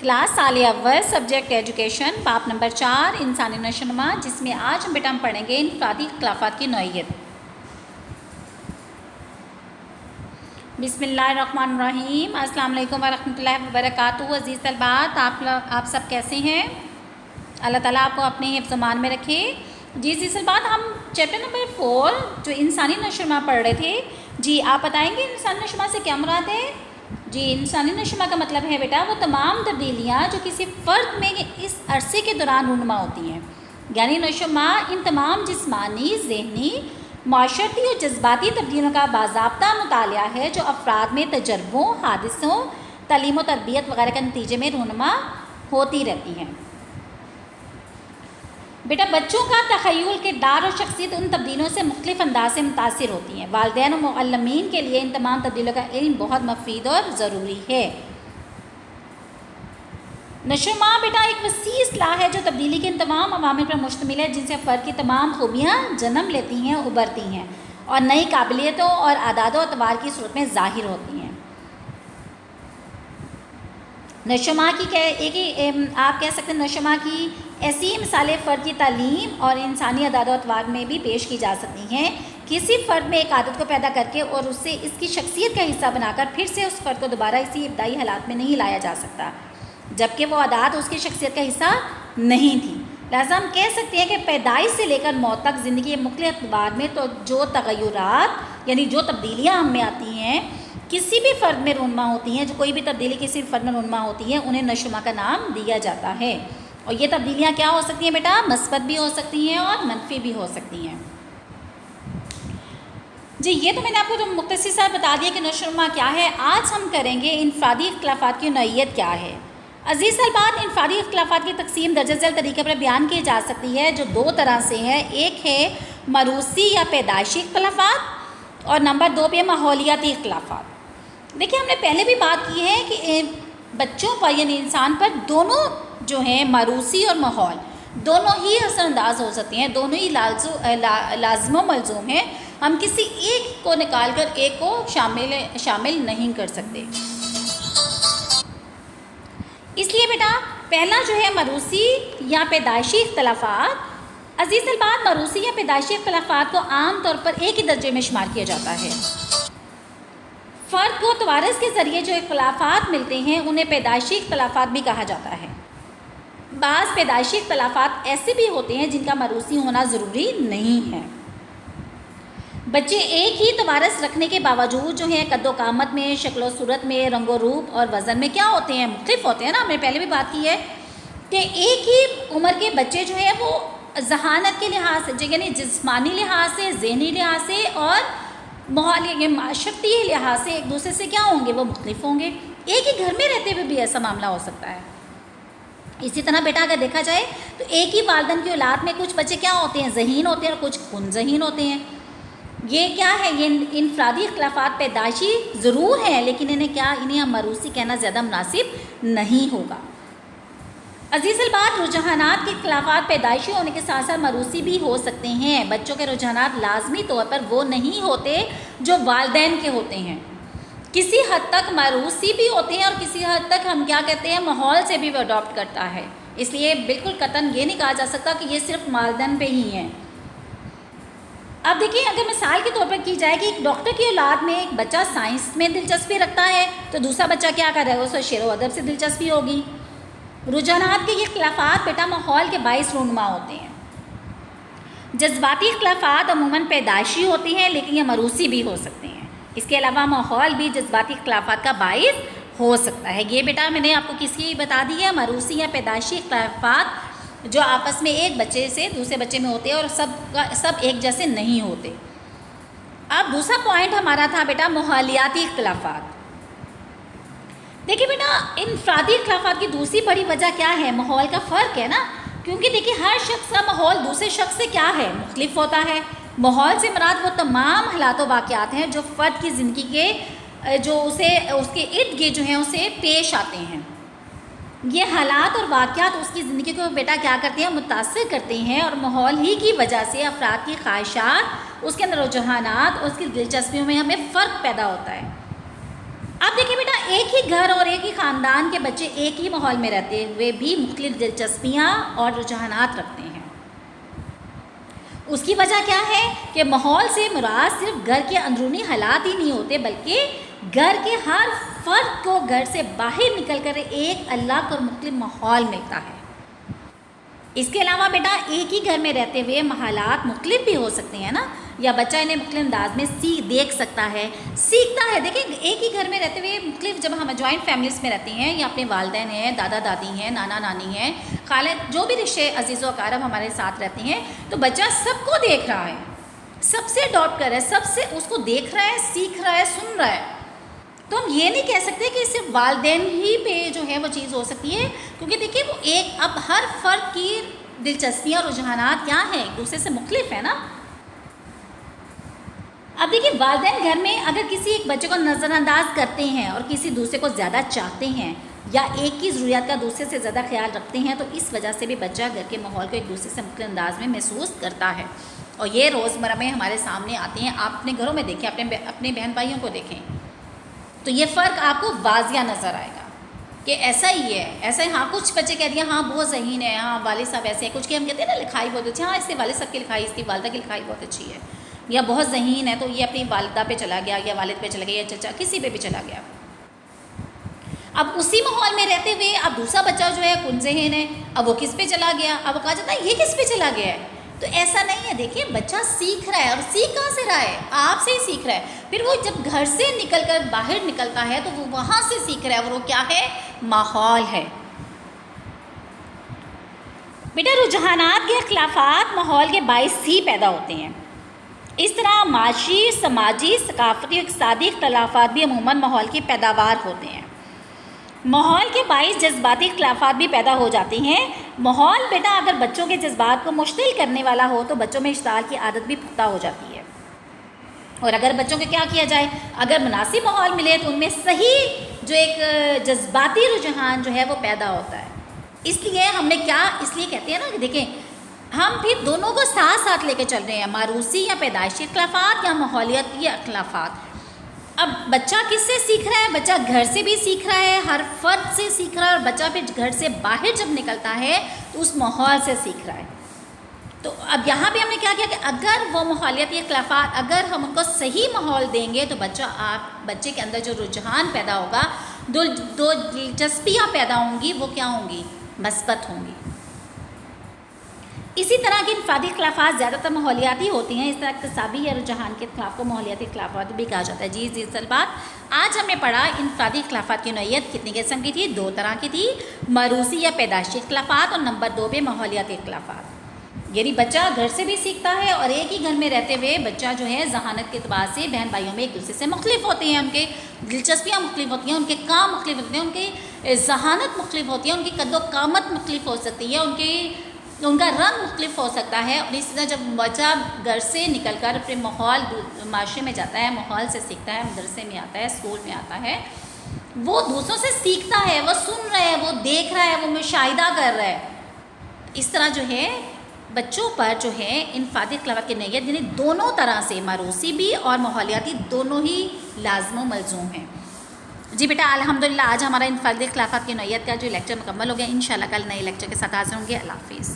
Class سال اول subject education باب نمبر 4 انسانی نشوونما، جس میں آج ہم پڑھیں گے انفرادی اختلافات کی نوعیت۔ بسم اللہ الرحمن الرحیم۔ السلام علیکم ورحمۃ اللہ وبرکاتہ۔ عزیز طلباء، آپ سب کیسے ہیں؟ اللہ تعالیٰ آپ کو اپنے حفظ و امان میں رکھے۔ جی عزیز طلباء، ہم چیپٹر نمبر 4 جو انسانی نشوونما پڑھ رہے تھے، جی آپ بتائیں گے انسانی نشوونما سے کیا مراد ہے؟ جی انسانی نشوونما کا مطلب ہے بیٹا وہ تمام تبدیلیاں جو کسی فرد میں اس عرصے کے دوران رونما ہوتی ہیں، یعنی نشوونما ان تمام جسمانی، ذہنی، معاشرتی اور جذباتی تبدیلیوں کا باضابطہ مطالعہ ہے جو افراد میں تجربوں، حادثوں، تعلیم و تربیت وغیرہ کے نتیجے میں رونما ہوتی رہتی ہیں۔ بیٹا بچوں کا تخیل، کردار اور شخصیت ان تبدیلیوں سے مختلف انداز سے متاثر ہوتی ہیں۔ والدین و معلمین کے لیے ان تمام تبدیلیوں کا علم بہت مفید اور ضروری ہے۔ نشوونما بیٹا ایک وسیع اصطلاح ہے جو تبدیلی کے ان تمام عوامل پر مشتمل ہے جن سے فرد کی تمام خوبیاں جنم لیتی ہیں، ابھرتی ہیں اور نئی قابلیتوں اور اعداد و اعتبار کی صورت میں ظاہر ہوتی ہیں۔ نشوونما کی آپ کہہ سکتے ہیں نشوونما کی ایسی مثالیں فرد کی تعلیم اور انسانی اعداد و اطوار میں بھی پیش کی جا سکتی ہیں۔ کسی فرد میں ایک عادت کو پیدا کر کے اور اسے اس کی شخصیت کا حصہ بنا کر پھر سے اس فرد کو دوبارہ اسی ابتدائی حالات میں نہیں لایا جا سکتا، جبکہ وہ عادات اس کی شخصیت کا حصہ نہیں تھی۔ لہٰذا ہم کہہ سکتے ہیں کہ پیدائش سے لے کر موت تک زندگی کے مختلف اعتبار میں تو جو تغیرات یعنی جو تبدیلیاں ہم میں آتی ہیں کسی بھی فرد میں رونما ہوتی ہیں، جو کوئی بھی تبدیلی کسی فرد میں رونما ہوتی ہے انہیں نشوونما کا نام دیا جاتا ہے۔ اور یہ تبدیلیاں کیا ہو سکتی ہیں بیٹا؟ مثبت بھی ہو سکتی ہیں اور منفی بھی ہو سکتی ہیں۔ جی یہ تو میں نے آپ کو جو مختصر سا بتا دیا کہ نشوونما کیا ہے۔ آج ہم کریں گے انفرادی اختلافات کی نوعیت کیا ہے۔ عزیز طلباء، انفرادی اختلافات کی تقسیم درجہ ذیل طریقے پر بیان کی جا سکتی ہے جو دو طرح سے ہے۔ ایک ہے موروثی یا پیدائشی اختلافات اور نمبر 2 پہ ماحولیاتی اختلافات۔ دیکھیے ہم نے پہلے بھی بات کی ہے کہ بچوں پر یعنی انسان پر دونوں جو ہیں موروثی اور ماحول دونوں ہی اثر انداز ہو سکتے ہیں، دونوں ہی لازم و ملزوم ہیں۔ ہم کسی ایک کو نکال کر ایک کو شامل نہیں کر سکتے۔ اس لیے بیٹا پہلا جو ہے موروثی یا پیدائشی اختلافات۔ عزیز طلباء، موروثی یا پیدائشی اختلافات کو عام طور پر ایک ہی درجے میں شمار کیا جاتا ہے۔ فرد کو توارث کے ذریعے جو اختلافات ملتے ہیں انہیں پیدائشی اختلافات بھی کہا جاتا ہے۔ بعض پیدائشی اختلافات ایسے بھی ہوتے ہیں جن کا موروثی ہونا ضروری نہیں ہے۔ بچے ایک ہی توارث رکھنے کے باوجود جو ہیں قد و قامت میں، شکل و صورت میں، رنگ و روپ اور وزن میں کیا ہوتے ہیں؟ مختلف ہوتے ہیں نا۔ ہم نے پہلے بھی بات کی ہے کہ ایک ہی عمر کے بچے جو ہیں وہ ذہانت کے لحاظ سے یعنی جسمانی لحاظ سے، ذہنی لحاظ سے اور ماحولی معاشرتی لحاظ سے ایک دوسرے سے کیا ہوں گے؟ وہ مختلف ہوں گے۔ ایک ہی گھر میں رہتے ہوئے بھی ایسا معاملہ ہو سکتا ہے۔ اسی طرح بیٹا اگر دیکھا جائے تو ایک ہی والدین کی اولاد میں کچھ بچے کیا ہوتے ہیں؟ ذہین ہوتے ہیں اور کچھ خون ذہین ہوتے ہیں۔ یہ کیا ہے؟ یہ انفرادی اختلافات پیدائشی ضرور ہیں لیکن انہیں ہم موروثی کہنا زیادہ مناسب نہیں ہوگا۔ عزیز طلباء، رجحانات کے اختلافات پیدائشی ہونے کے ساتھ ساتھ موروثی بھی ہو سکتے ہیں۔ بچوں کے رجحانات لازمی طور پر وہ نہیں ہوتے جو والدین کے ہوتے ہیں، کسی حد تک موروثی بھی ہوتے ہیں اور کسی حد تک ہم کیا کہتے ہیں ماحول سے بھی وہ اڈاپٹ کرتا ہے۔ اس لیے بالکل قطعاً یہ نہیں کہا جا سکتا کہ یہ صرف والدین پہ ہی ہیں۔ اب دیکھیں اگر مثال کے طور پر کی جائے کہ ایک ڈاکٹر کی اولاد میں ایک بچہ سائنس میں دلچسپی رکھتا ہے تو دوسرا بچہ کیا کر رہا ہے؟ اسے شعر و ادب سے دلچسپی ہوگی۔ رجحانات کے یہ اختلافات بیٹا ماحول کے باعث رونما ہوتے ہیں۔ جذباتی اختلافات عموماً پیدائشی ہوتی ہیں لیکن یہ موروثی بھی ہو سکتے ہیں۔ اس کے علاوہ ماحول بھی جذباتی اختلافات کا باعث ہو سکتا ہے۔ یہ بیٹا میں نے آپ کو کس کی بتا دی ہے؟ موروثی یا پیدائشی اختلافات جو آپس میں ایک بچے سے دوسرے بچے میں ہوتے ہیں اور سب ایک جیسے نہیں ہوتے۔ اب دوسرا پوائنٹ ہمارا تھا بیٹا ماحولیاتی اختلافات۔ دیکھیے بیٹا انفرادی اختلافات کی دوسری بڑی وجہ کیا ہے؟ ماحول کا فرق ہے نا، کیونکہ دیکھیے ہر شخص کا ماحول دوسرے شخص سے کیا ہے؟ مختلف ہوتا ہے۔ ماحول سے مراد وہ تمام حالات و واقعات ہیں جو فرد کی زندگی کے جو اس کے ارد گرد جو ہیں اسے پیش آتے ہیں۔ یہ حالات اور واقعات اس کی زندگی کو بیٹا کیا کرتے ہیں؟ متاثر کرتے ہیں اور ماحول ہی کی وجہ سے افراد کی خواہشات، اس کے اندر رجحانات اور اس کی دلچسپیوں میں ہمیں فرق پیدا ہوتا ہے۔ اب دیکھیں بیٹا ایک ہی گھر اور ایک ہی خاندان کے بچے ایک ہی ماحول میں رہتے ہوئے بھی مختلف دلچسپیاں اور رجحانات رکھتے ہیں۔ اس کی وجہ کیا ہے کہ ماحول سے مراد صرف گھر کے اندرونی حالات ہی نہیں ہوتے، بلکہ گھر کے ہر فرد کو گھر سے باہر نکل کر ایک الگ اور مختلف ماحول ملتا ہے۔ اس کے علاوہ بیٹا ایک ہی گھر میں رہتے ہوئے حالات مختلف بھی ہو سکتے ہیں نا، یا بچہ انہیں مختلف انداز میں دیکھ سکتا ہے، سیکھتا ہے۔ دیکھیں ایک ہی گھر میں رہتے ہوئے مختلف، جب ہم جوائنٹ فیملیز میں رہتے ہیں یا اپنے والدین ہیں، دادا دادی ہیں، نانا نانی ہیں، خالد، جو بھی رشتے عزیز و اقارب ہمارے ساتھ رہتے ہیں، تو بچہ سب کو دیکھ رہا ہے، سب سے اڈاپٹ کر رہا ہے، سب سے اس کو دیکھ رہا ہے، سیکھ رہا ہے، سن رہا ہے۔ تو ہم یہ نہیں کہہ سکتے کہ صرف والدین ہی پہ جو ہے وہ چیز ہو سکتی ہے، کیونکہ دیکھیے وہ اب ہر فرد کی دلچسپیاں اور رجحانات کیا ہیں، ایک دوسرے سے مختلف ہے نا۔ اب دیکھیے والدین گھر میں اگر کسی ایک بچے کو نظر انداز کرتے ہیں اور کسی دوسرے کو زیادہ چاہتے ہیں یا ایک کی ضروریات کا دوسرے سے زیادہ خیال رکھتے ہیں، تو اس وجہ سے بھی بچہ گھر کے ماحول کو ایک دوسرے سے مختلف انداز میں محسوس کرتا ہے، اور یہ روزمرہ میں ہمارے سامنے آتے ہیں۔ آپ اپنے گھروں میں دیکھیں، اپنے بہن بھائیوں کو دیکھیں، تو یہ فرق آپ کو واضح نظر آئے گا کہ ایسا ہی ہے، ایسا ہی۔ ہاں کچھ بچے کہہ دیا ہاں بہت ذہین ہے، ہاں والد صاحب ایسے ہیں، کچھ کہ ہم کہتے ہیں نا لکھائی بہت اچھی، ہاں اس کے والد صاحب کی لکھائی، اس کی والدہ کی لکھائی بہت اچھی ہے، یا بہت ذہین ہے تو یہ اپنی والدہ پہ چلا گیا یا والد پہ چلا گیا یا چچا کسی پہ بھی چلا گیا۔ اب اسی ماحول میں رہتے ہوئے اب دوسرا بچہ جو ہے کن ذہین ہے، اب وہ کس پہ چلا گیا، اب وہ کہا جاتا ہے یہ کس پہ چلا گیا ہے۔ تو ایسا نہیں ہے، دیکھیے بچہ سیکھ رہا ہے، اور سیکھ کہاں سے رہا ہے؟ آپ سے ہی سیکھ رہا ہے۔ پھر وہ جب گھر سے نکل کر باہر نکلتا ہے تو وہ وہاں سے سیکھ رہا ہے، اور وہ کیا ہے؟ ماحول ہے۔ بیٹا رجحانات کے اختلافات ماحول کے باعث ہی پیدا ہوتے ہیں۔ اس طرح معاشی، سماجی، ثقافتی اور اقتصادی اختلافات بھی عموماً ماحول کی پیداوار ہوتے ہیں۔ ماحول کے باعث جذباتی اختلافات بھی پیدا ہو جاتے ہیں۔ ماحول بیٹا اگر بچوں کے جذبات کو مشتعل کرنے والا ہو تو بچوں میں اشتعال کی عادت بھی پختہ ہو جاتی ہے، اور اگر بچوں کو کیا کیا جائے، اگر مناسب ماحول ملے تو ان میں صحیح جو ایک جذباتی رجحان جو ہے وہ پیدا ہوتا ہے۔ اس لیے ہم نے کیا، اس لیے کہتے ہیں نا کہ دیکھیں ہم پھر دونوں کو ساتھ ساتھ لے کے چل رہے ہیں، موروثی یا پیدائشی اختلافات یا ماحولیاتی اختلافات۔ اب بچہ کس سے سیکھ رہا ہے؟ بچہ گھر سے بھی سیکھ رہا ہے، ہر فرد سے سیکھ رہا ہے، اور بچہ پھر گھر سے باہر جب نکلتا ہے تو اس ماحول سے سیکھ رہا ہے۔ تو اب یہاں بھی ہم نے کیا کیا کہ اگر وہ ماحولیاتی اختلافات، اگر ہم ان کو صحیح ماحول دیں گے تو بچے کے اندر جو رجحان پیدا ہوگا، دو دلچسپیاں پیدا ہوں گی، وہ کیا ہوں گی؟ مثبت ہوں گی۔ اسی طرح کے انفرادی اختلافات زیادہ تر ماحولیاتی ہوتی ہیں۔ اس طرح اقتصادی یا رجحان کے اختلاف کو ماحولیاتی اختلافات بھی کہا جاتا ہے۔ جی اصل بات آج ہم نے پڑھا انفرادی اختلافات کی نوعیت کتنی قسم کی تھی؟ 2 طرح کی تھی، موروثی یا پیدائشی اختلافات، اور نمبر 2 پہ ماحولیاتی اختلافات۔ یعنی بچہ گھر سے بھی سیکھتا ہے، اور ایک ہی گھر میں رہتے ہوئے بچہ جو ہے ذہانت کے اعتبار سے بہن بھائیوں میں ایک دوسرے سے مختلف ہوتے ہیں، ان کے دلچسپیاں مختلف ہوتی ہیں، ان کے کام مختلف ہوتے ہیں، ان کی ذہانت مختلف ہوتی ہے، ان کی قد و قامت مختلف ہو سکتی ہے، ان کا رنگ مختلف ہو سکتا ہے۔ اور اسی طرح جب بچہ گھر سے نکل کر اپنے ماحول معاشرے میں جاتا ہے، ماحول سے سیکھتا ہے، مدرسے میں آتا ہے، اسکول میں آتا ہے، وہ دوسروں سے سیکھتا ہے، وہ سن رہا ہے، وہ دیکھ رہا ہے، وہ مشاہدہ کر رہا ہے۔ اس طرح جو ہے بچوں پر جو ہے انفرادی اختلافات کی نوعیت، یعنی دونوں طرح سے موروثی بھی اور ماحولیاتی دونوں ہی لازم و ملزوم ہیں۔ جی بیٹا الحمدللہ آج ہمارا انفرادی اختلافات کی نوعیت کا جو لیکچر مکمل ہو گیا۔ انشاءاللہ کل نئے لیکچر کے ساتھ حاضر ہوں گے۔ اللہ حافظ۔